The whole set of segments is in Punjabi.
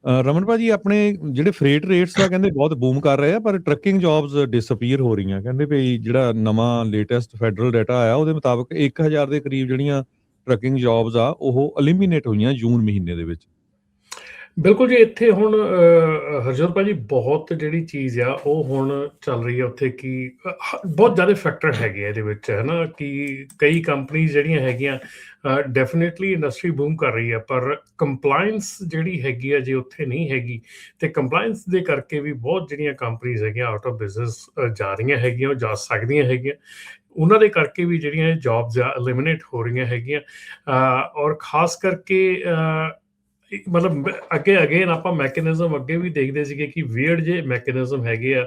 ਰਮਨ ਭਾਜੀ, ਆਪਣੇ ਜਿਹੜੇ ਫਰੇਟ ਰੇਟਸ ਆ ਕਹਿੰਦੇ ਬਹੁਤ ਬੂਮ ਕਰ ਰਹੇ ਆ, ਪਰ ਟਰੱਕਿੰਗ ਜੌਬਸ ਡਿਸਅਪੀਅਰ ਹੋ ਰਹੀਆਂ। ਕਹਿੰਦੇ ਵੀ ਜਿਹੜਾ ਨਵਾਂ ਲੇਟੈਸਟ ਫੈਡਰਲ ਡਾਟਾ ਆਇਆ ਉਹਦੇ ਮੁਤਾਬਕ 1000 ਦੇ ਕਰੀਬ ਜਿਹੜੀਆਂ ਟਰੱਕਿੰਗ ਜੌਬਸ ਆ ਉਹ ਐਲੀਮੀਨੇਟ ਹੋਈਆਂ ਜੂਨ ਮਹੀਨੇ ਦੇ ਵਿੱਚ। ਬਿਲਕੁਲ ਜੀ। ਇੱਥੇ ਹੁਣ ਹਰਜੋਤ ਭਾਜੀ ਬਹੁਤ ਜਿਹੜੀ ਚੀਜ਼ ਆ ਉਹ ਹੁਣ ਚੱਲ ਰਹੀ ਹੈ ਉੱਥੇ ਕਿ ਬਹੁਤ ਜ਼ਿਆਦਾ ਫੈਕਟਰ ਹੈਗੇ ਆ ਇਹਦੇ ਵਿੱਚ, ਹੈ ਨਾ, ਕਿ ਕਈ ਕੰਪਨੀਜ਼ ਜਿਹੜੀਆਂ ਹੈਗੀਆਂ ਡੈਫੀਨੇਟਲੀ ਇੰਡਸਟਰੀ ਬੂਮ ਕਰ ਰਹੀ ਹੈ, ਪਰ ਕੰਪਲਾਇੰਸ ਜਿਹੜੀ ਹੈਗੀ ਆ ਜੇ ਉੱਥੇ ਨਹੀਂ ਹੈਗੀ, ਤੇ ਕੰਪਲਾਇੰਸ ਦੇ ਕਰਕੇ ਵੀ ਬਹੁਤ ਜਿਹੜੀਆਂ ਕੰਪਨੀਜ਼ ਹੈਗੀਆਂ ਆਊਟ ਆਫ ਬਿਜ਼ਨਸ ਜਾ ਰਹੀਆਂ ਹੈਗੀਆਂ, ਉਹ ਜਾ ਸਕਦੀਆਂ ਹੈਗੀਆਂ। ਉਹਨਾਂ ਦੇ ਕਰਕੇ ਵੀ ਜਿਹੜੀਆਂ ਜੌਬਸ ਆ ਐਲੀਮੀਨੇਟ ਹੋ ਰਹੀਆਂ ਹੈਗੀਆਂ। ਔਰ ਖਾਸ ਕਰਕੇ ਮਤਲਬ ਅੱਗੇ ਅਗੇਨ ਆਪਾਂ ਮੈਕੈਨਿਜ਼ਮ ਅੱਗੇ ਵੀ ਦੇਖਦੇ ਸੀਗੇ ਕਿ ਵੀਅਰਡ ਜੇ ਮੈਕੈਨਿਜ਼ਮ ਹੈਗੇ ਆ,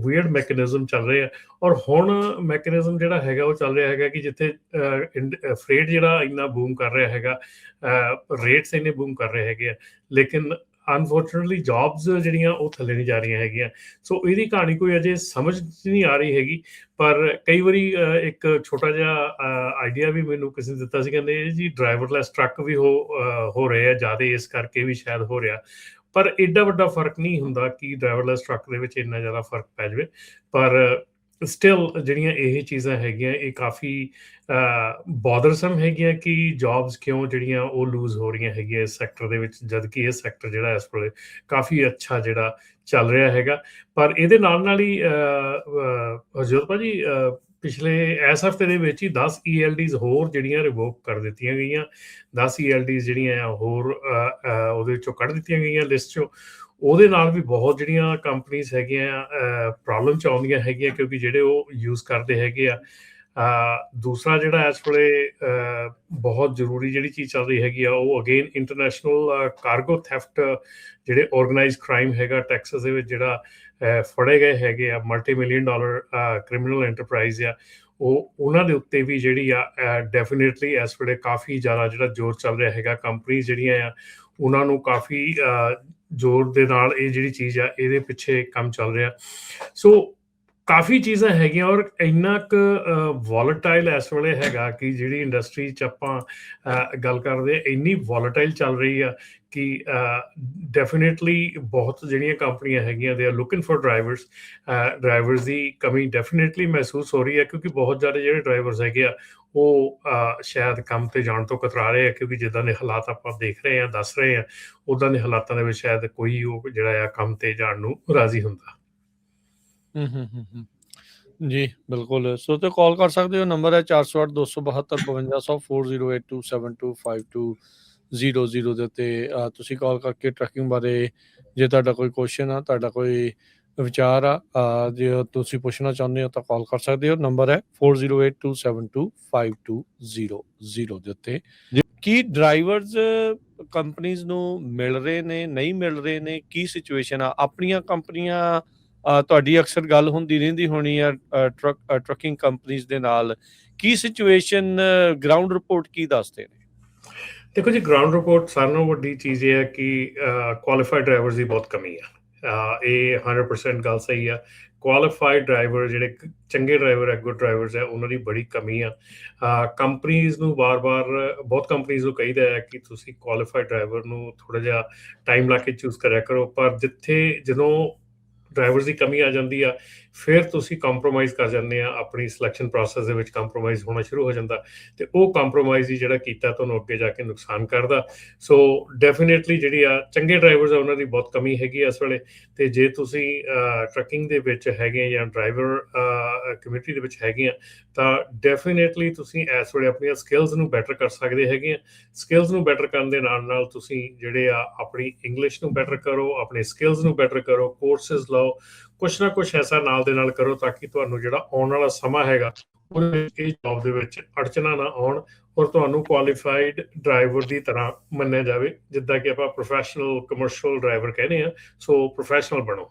ਵੀਅਰਡ ਮੈਕੈਨਿਜ਼ਮ ਚੱਲ ਰਹੇ ਆ। ਔਰ ਹੁਣ ਮੈਕੈਨਿਜ਼ਮ ਜਿਹੜਾ ਹੈਗਾ ਉਹ ਚੱਲ ਰਿਹਾ ਹੈਗਾ ਕਿ ਜਿੱਥੇ ਫਰੇਟ ਜਿਹੜਾ ਇੰਨਾ ਬੂਮ ਕਰ ਰਿਹਾ ਹੈਗਾ, ਰੇਟਸ ਇੰਨੇ ਬੂਮ ਕਰ ਰਹੇ ਹੈਗੇ ਆ, ਲੇਕਿਨ ਅਨਫੋਰਚੂਨੇਟਲੀ ਜੌਬਸ ਜਿਹੜੀਆਂ ਉਹ ਥੱਲੇ ਨਹੀਂ ਜਾ ਰਹੀਆਂ ਹੈਗੀਆਂ। ਸੋ ਇਹਦੀ ਕਹਾਣੀ ਕੋਈ ਅਜੇ ਸਮਝ ਨਹੀਂ ਆ ਰਹੀ ਹੈਗੀ। ਪਰ ਕਈ ਵਾਰੀ ਇੱਕ ਛੋਟਾ ਜਿਹਾ ਆਈਡੀਆ ਵੀ ਮੈਨੂੰ ਕਿਸੇ ਨੇ ਦਿੱਤਾ ਸੀ, ਕਹਿੰਦੇ ਜੀ ਡਰਾਈਵਰਲੈਸ ਟਰੱਕ ਵੀ ਹੋ ਰਹੇ ਆ ਜ਼ਿਆਦਾ, ਇਸ ਕਰਕੇ ਵੀ ਸ਼ਾਇਦ ਹੋ ਰਿਹਾ। ਪਰ ਏਡਾ ਵੱਡਾ ਫਰਕ ਨਹੀਂ ਹੁੰਦਾ ਕਿ ਡਰਾਈਵਰਲੈਸ ਟਰੱਕ ਦੇ ਵਿੱਚ ਇੰਨਾ ਜ਼ਿਆਦਾ ਫਰਕ ਪੈ ਜਾਵੇ। ਪਰ ਸਟਿਲ ਜਿਹੜੀਆਂ ਇਹ ਚੀਜ਼ਾਂ ਹੈਗੀਆਂ ਇਹ ਕਾਫੀ ਬੋਦਰਸਮ ਹੈਗੀਆਂ ਕਿ ਜੌਬਸ ਕਿਉਂ ਜਿਹੜੀਆਂ ਉਹ ਲੂਜ਼ ਹੋ ਰਹੀਆਂ ਹੈਗੀਆਂ ਇਸ ਸੈਕਟਰ ਦੇ ਵਿੱਚ, ਜਦ ਕਿ ਇਹ ਸੈਕਟਰ ਜਿਹੜਾ ਇਸ ਵੇਲੇ ਕਾਫੀ ਅੱਛਾ ਜਿਹੜਾ ਚੱਲ ਰਿਹਾ ਹੈਗਾ। ਪਰ ਇਹਦੇ ਨਾਲ ਹੀ ਹਰਜੋਤ ਭਾਜੀ ਪਿਛਲੇ ਇਸ ਹਫ਼ਤੇ ਦੇ ਵਿੱਚ ਹੀ 10 ELDs ਹੋਰ ਜਿਹੜੀਆਂ ਰਿਵੋਕ ਕਰ ਦਿੱਤੀਆਂ ਗਈਆਂ। 10 ELDs ਜਿਹੜੀਆਂ ਆ ਹੋਰ ਉਹਦੇ ਵਿੱਚੋਂ ਕੱਢ ਦਿੱਤੀਆਂ ਗਈਆਂ ਲਿਸਟ 'ਚੋਂ। ਉਹਦੇ ਨਾਲ ਵੀ ਬਹੁਤ ਜਿਹੜੀਆਂ ਕੰਪਨੀਜ਼ ਹੈਗੀਆਂ ਪ੍ਰੋਬਲਮ 'ਚ ਆਉਂਦੀਆਂ ਹੈਗੀਆਂ, ਕਿਉਂਕਿ ਜਿਹੜੇ ਉਹ ਯੂਜ਼ ਕਰਦੇ ਹੈਗੇ ਆ। ਦੂਸਰਾ ਜਿਹੜਾ ਇਸ ਵੇਲੇ ਬਹੁਤ ਜ਼ਰੂਰੀ ਜਿਹੜੀ ਚੀਜ਼ ਚੱਲ ਰਹੀ ਹੈਗੀ ਆ ਉਹ ਅਗੇਨ ਇੰਟਰਨੈਸ਼ਨਲ ਕਾਰਗੋ ਥੈਫਟ, ਜਿਹੜੇ ਔਰਗਨਾਈਜ਼ਡ ਕ੍ਰਾਈਮ ਹੈਗਾ ਟੈਕਸਸ ਦੇ ਵਿੱਚ ਜਿਹੜਾ ਫੜੇ ਗਏ ਹੈਗੇ ਆ $multi-million ਕ੍ਰਿਮੀਨਲ ਐਂਟਰਪ੍ਰਾਈਜ਼ ਆ, ਉਹਨਾਂ ਦੇ ਉੱਤੇ ਵੀ ਜਿਹੜੀ ਆ ਡੈਫੀਨੇਟਲੀ ਇਸ ਵੇਲੇ ਕਾਫੀ ਜ਼ਿਆਦਾ ਜਿਹੜਾ ਜ਼ੋਰ ਚੱਲ ਰਿਹਾ ਹੈਗਾ। ਕੰਪਨੀਜ਼ ਜਿਹੜੀਆਂ ਆ ਉਹਨਾਂ ਨੂੰ ਕਾਫੀ ਜ਼ੋਰ ਦੇ ਨਾਲ ਇਹ ਜਿਹੜੀ ਚੀਜ਼ ਆ ਇਹਦੇ ਪਿੱਛੇ ਕੰਮ ਚੱਲ ਰਿਹਾ। ਸੋ ਕਾਫੀ ਚੀਜ਼ਾਂ ਹੈਗੀਆਂ ਔਰ ਇੰਨਾ ਕੁ ਵੋਲੇਟਾਈਲ ਇਸ ਵੇਲੇ ਹੈਗਾ ਕਿ ਜਿਹੜੀ ਇੰਡਸਟਰੀ 'ਚ ਆਪਾਂ ਗੱਲ ਕਰਦੇ ਇੰਨੀ ਵੋਲੇਟਾਈਲ ਚੱਲ ਰਹੀ ਆ ਕਿ ਡੈਫੀਨੇਟਲੀ ਬਹੁਤ ਜਿਹੜੀਆਂ ਕੰਪਨੀਆਂ ਹੈਗੀਆਂ they are looking for drivers ਦੀ ਕਮੀ ਡੈਫੀਨੇਟਲੀ ਮਹਿਸੂਸ ਹੋ ਰਹੀ ਹੈ, ਕਿਉਂਕਿ ਬਹੁਤ ਜ਼ਿਆਦਾ ਜਿਹੜੇ ਡਰਾਈਵਰਸ ਹੈਗੇ ਆ ਉਹ ਸ਼ਾਇਦ ਕੰਮ ਤੇ ਜਾਣ ਤੋਂ ਕਤਰਾ ਰਹੇ ਆ, ਕਿਉਂਕਿ ਜਿੱਦਾਂ ਦੇ ਹਾਲਾਤ ਆਪਾਂ ਦੇਖ ਰਹੇ ਹਾਂ, ਦੱਸ ਰਹੇ ਹਾਂ, ਉੱਦਾਂ ਦੇ ਹਾਲਾਤਾਂ ਦੇ ਵਿੱਚ ਸ਼ਾਇਦ ਕੋਈ ਉਹ ਜਿਹੜਾ ਆ ਕੰਮ ਤੇ ਜਾਣ ਨੂੰ ਰਾਜ਼ੀ ਹੁੰਦਾ। ਜੀ ਬਿਲਕੁਲ। ਸੋ ਤੇ ਕਾਲ ਕਰ ਸਕਦੇ ਹੋ, ਨੰਬਰ ਹੈ 408-272-5200 4082725200 ਦੇ ਉੱਤੇ ਤੁਸੀਂ ਕਾਲ ਕਰਕੇ ਟਰੱਕਿੰਗ ਬਾਰੇ ਜੇ ਤੁਹਾਡਾ ਕੋਈ ਕੁਐਸਚਨ ਆ, ਤੁਹਾਡਾ ਕੋਈ ਵਿਚਾਰ ਆ, ਜੇ ਤੁਸੀਂ ਪੁੱਛਣਾ ਚਾਹੁੰਦੇ ਹੋ ਤਾਂ ਕਾਲ ਕਰ ਸਕਦੇ ਹੋ। ਨੰਬਰ ਹੈ 4082725200 ਦੇ ਉੱਤੇ। ਕੀ ਡਰਾਈਵਰਸ ਕੰਪਨੀਜ਼ ਨੂੰ ਮਿਲ ਰਹੇ ਨੇ, ਨਹੀਂ ਮਿਲ ਰਹੇ ਨੇ, ਕੀ ਸਿਚੁਏਸ਼ਨ ਆ? ਆਪਣੀਆਂ ਕੰਪਨੀਆਂ ਤੁਹਾਡੀ ਅਕਸਰ ਗੱਲ ਹੁੰਦੀ ਰਹਿੰਦੀ ਹੋਣੀ ਆ ਟਰੱਕਿੰਗ ਕੰਪਨੀਜ਼ ਦੇ ਨਾਲ, ਕੀ ਸਿਚੁਏਸ਼ਨ ਗਰਾਊਂਡ ਰਿਪੋਰਟ ਕੀ ਦੱਸਦੇ ਨੇ? ਦੇਖੋ ਜੀ, ਗਰਾਊਂਡ ਰਿਪੋਰਟ ਸਾਰਿਆਂ ਨਾਲੋਂ ਵੱਡੀ ਚੀਜ਼ ਇਹ ਹੈ ਕਿ ਕੁਆਲੀਫਾਈਡ ਡਰਾਈਵਰਸ ਦੀ ਬਹੁਤ ਕਮੀ ਆ। ਇਹ 100% ਗੱਲ ਸਹੀ ਆ। ਕੁਆਲੀਫਾਈਡ ਡਰਾਈਵਰ ਜਿਹੜੇ ਚੰਗੇ ਡਰਾਈਵਰ ਹੈ, ਗੁੱਡ ਡਰਾਈਵਰਸ ਹੈ, ਉਹਨਾਂ ਦੀ ਬੜੀ ਕਮੀ ਆ। ਕੰਪਨੀਜ਼ ਨੂੰ ਵਾਰ-ਵਾਰ ਬਹੁਤ ਕੰਪਨੀਜ਼ ਨੂੰ ਕਹੀਦਾ ਹੈ ਕਿ ਤੁਸੀਂ ਕੁਆਲੀਫਾਈਡ ਡਰਾਈਵਰ ਨੂੰ ਥੋੜ੍ਹਾ ਜਿਹਾ ਟਾਈਮ ਲਾ ਕੇ ਚੂਜ਼ ਕਰਿਆ ਕਰੋ, ਪਰ ਜਦੋਂ ਡਰਾਈਵਰਸ ਦੀ ਕਮੀ ਆ ਜਾਂਦੀ ਆ ਫਿਰ ਤੁਸੀਂ ਕੰਪਰੋਮਾਈਜ਼ ਕਰ ਜਾਂਦੇ ਆ, ਆਪਣੀ ਸਿਲੈਕਸ਼ਨ ਪ੍ਰੋਸੈਸ ਦੇ ਵਿੱਚ ਕੰਪਰੋਮਾਈਜ਼ ਹੋਣਾ ਸ਼ੁਰੂ ਹੋ ਜਾਂਦਾ, ਤੇ ਉਹ ਕੰਪਰੋਮਾਈਜ਼ ਹੀ ਜਿਹੜਾ ਕੀਤਾ ਤੁਹਾਨੂੰ ਅੱਗੇ ਜਾ ਕੇ ਨੁਕਸਾਨ ਕਰਦਾ। ਸੋ ਡੈਫੀਨੇਟਲੀ ਜਿਹੜੀ ਆ ਚੰਗੇ ਡਰਾਈਵਰਸ ਆ ਉਹਨਾਂ ਦੀ ਬਹੁਤ ਕਮੀ ਹੈਗੀ ਇਸ ਵੇਲੇ। ਤੇ ਜੇ ਤੁਸੀਂ ਟਰੱਕਿੰਗ ਦੇ ਵਿੱਚ ਹੈਗੇ ਜਾਂ ਡਰਾਈਵਰ ਕਮਿਊਨਿਟੀ ਦੇ ਵਿੱਚ ਹੈਗੇ ਆ ਤਾਂ ਡੈਫੀਨੇਟਲੀ ਤੁਸੀਂ ਇਸ ਵੇਲੇ ਆਪਣੀਆਂ ਸਕਿੱਲਸ ਨੂੰ ਬੈਟਰ ਕਰ ਸਕਦੇ ਹੈਗੇ ਆ। ਸਕਿੱਲਸ ਨੂੰ ਬੈਟਰ ਕਰਨ ਦੇ ਨਾਲ ਤੁਸੀਂ ਜਿਹੜੇ ਆ ਆਪਣੀ ਇੰਗਲਿਸ਼ ਨੂੰ ਬੈਟਰ ਕਰੋ, ਆਪਣੇ ਸਕਿੱਲਸ ਨੂੰ ਬੈਟਰ ਕਰੋ, ਕੋਰਸਿਸ ਲਓ, ਕੁਛ ਨਾ ਕੁਛ ਐਸਾ ਨਾਲ ਦੇ ਨਾਲ ਕਰੋ ਤਾਂ ਕਿ ਤੁਹਾਨੂੰ ਜਿਹੜਾ ਆਉਣ ਵਾਲਾ ਸਮਾਂ ਹੈਗਾ ਉਹਦੇ ਵਿੱਚ ਇਹ ਜੌਬ ਦੇ ਵਿੱਚ ਅੜਚਨਾ ਨਾ ਆਉਣ ਔਰ ਤੁਹਾਨੂੰ ਕੁਆਲੀਫਾਈਡ ਡਰਾਈਵਰ ਦੀ ਤਰ੍ਹਾਂ ਮੰਨਿਆ ਜਾਵੇ, ਜਿੱਦਾਂ ਕਿ ਆਪਾਂ ਪ੍ਰੋਫੈਸ਼ਨਲ ਕਮਰਸ਼ੀਅਲ ਡਰਾਈਵਰ ਕਹਿੰਦੇ ਆ। ਸੋ ਪ੍ਰੋਫੈਸ਼ਨਲ ਬਣੋ।